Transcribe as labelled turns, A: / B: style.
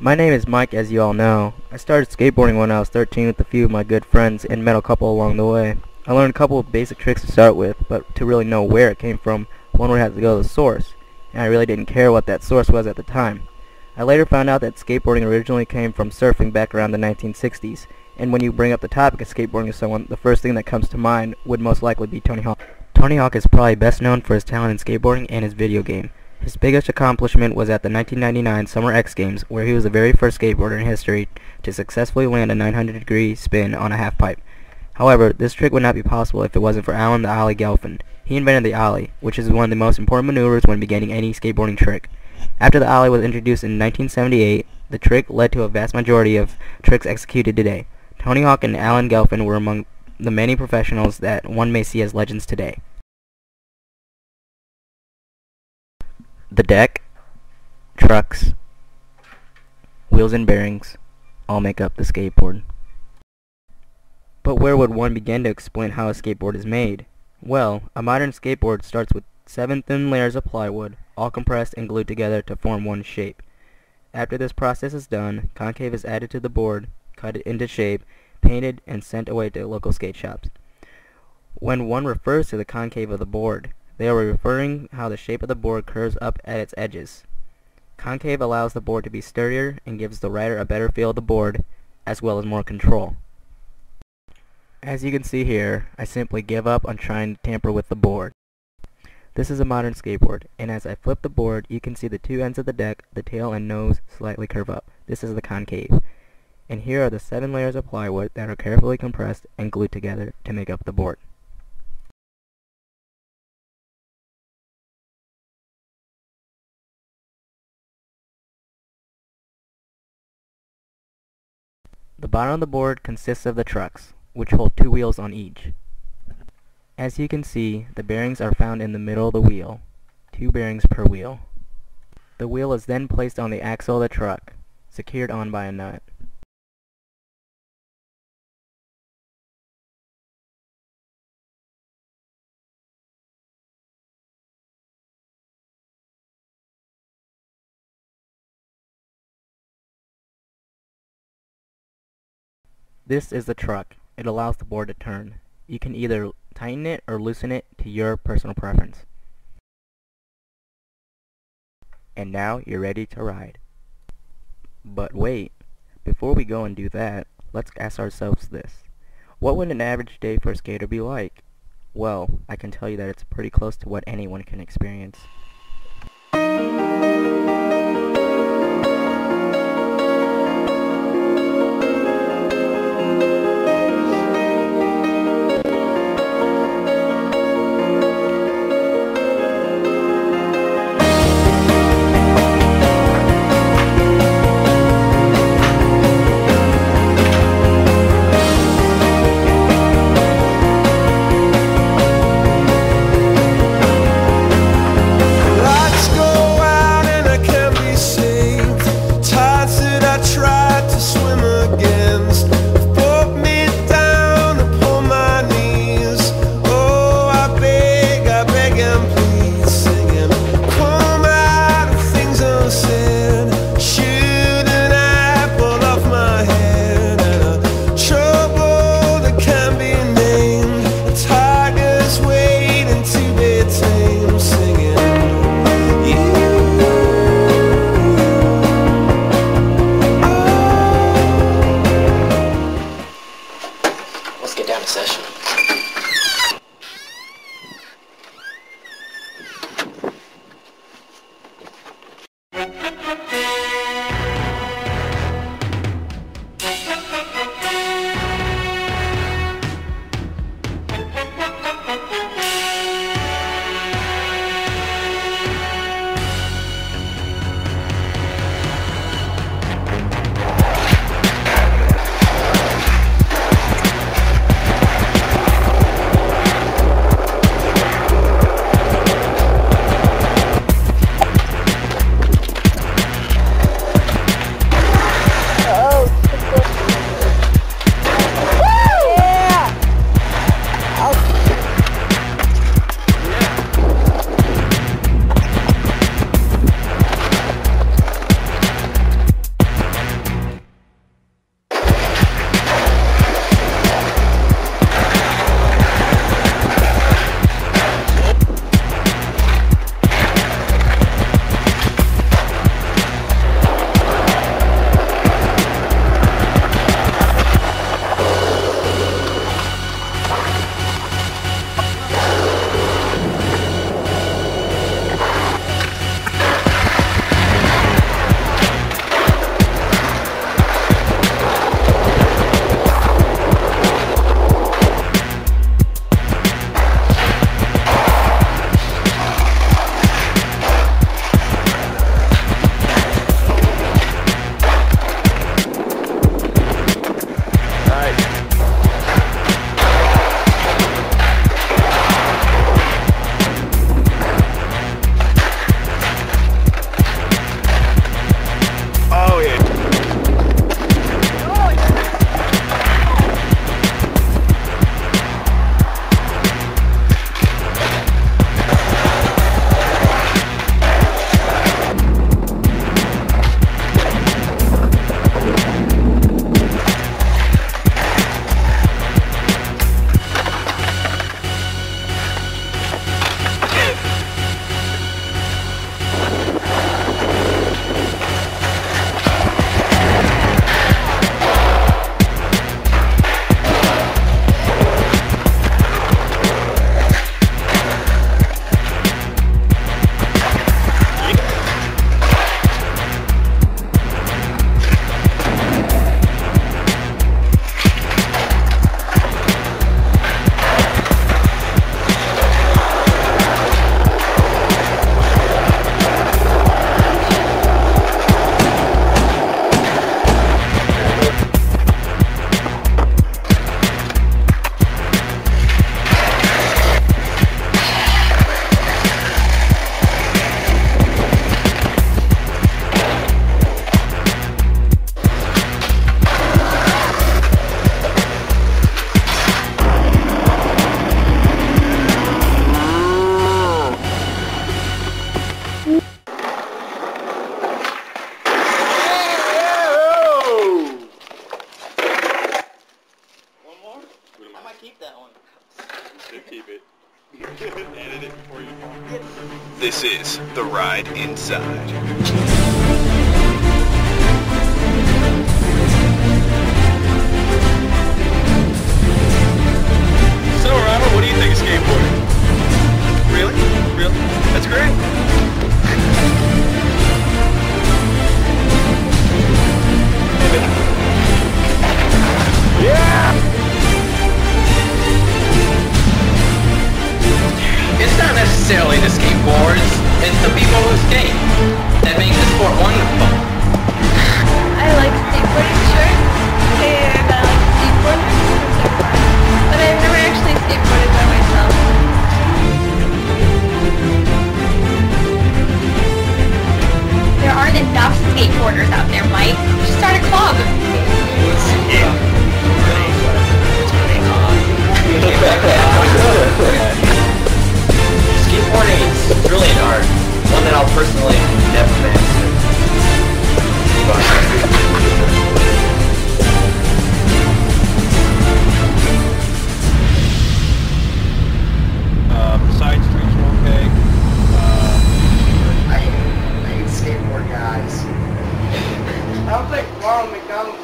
A: My name is Mike, as you all know. I started skateboarding when I was 13 with a few of my good friends and met a couple along the way. I learned a couple of basic tricks to start with, but to really know where it came from, one would have to go to the source, and I really didn't care what that source was at the time. I later found out that skateboarding originally came from surfing back around the 1960s, and when you bring up the topic of skateboarding to someone, the first thing that comes to mind would most likely be Tony Hawk. Tony Hawk is probably best known for his talent in skateboarding and his video game. His biggest accomplishment was at the 1999 Summer X Games, where he was the very first skateboarder in history to successfully land a 900-degree spin on a half-pipe. However, this trick would not be possible if it wasn't for Alan the Ollie Gelfand. He invented the Ollie, which is one of the most important maneuvers when beginning any skateboarding trick. After the Ollie was introduced in 1978, the trick led to a vast majority of tricks executed today. Tony Hawk and Alan Gelfand were among the many professionals that one may see as legends today. The deck, trucks, wheels and bearings all make up the skateboard. But where would one begin to explain how a skateboard is made? Well, a modern skateboard starts with 7 thin layers of plywood, all compressed and glued together to form one shape. After this process is done, concave is added to the board, cut it into shape, painted, and sent away to local skate shops. When one refers to the concave of the board, they are referring how the shape of the board curves up at its edges. Concave allows the board to be sturdier and gives the rider a better feel of the board, as well as more control. As you can see here, I simply give up on trying to tamper with the board. This is a modern skateboard, and as I flip the board, you can see the two ends of the deck, the tail and nose, slightly curve up. This is the concave. And here are the 7 layers of plywood that are carefully compressed and glued together to make up the board. The bottom of the board consists of the trucks, which hold 2 wheels on each. As you can see, the bearings are found in the middle of the wheel, 2 bearings per wheel. The wheel is then placed on the axle of the truck, secured on by a nut. This is the truck. It allows the board to turn. You can either tighten it or loosen it to your personal preference. And now you're ready to ride. But wait, before we go and do that, let's ask ourselves this. What would an average day for a skater be like? Well, I can tell you that it's pretty close to what anyone can experience.
B: Let's get down to session. keep that one.
C: Should keep it. Edit it before you fall. This is The Ride Inside. So, Ronald, what do you think of skateboarding? Really? Really? That's great. Yeah!
B: It's not necessarily the skateboards, it's the people who skate that make the sport wonderful.
D: I like skateboarding, sure, and I like skateboarding, but I've never actually skateboarded by myself. There aren't enough skateboarders out there, Mike. Just start a club.
B: Skateboarding is really an art, one that I'll personally never master.
C: Side streets are okay.
E: I hate skateboard guys.
F: I don't think Ronald McDonald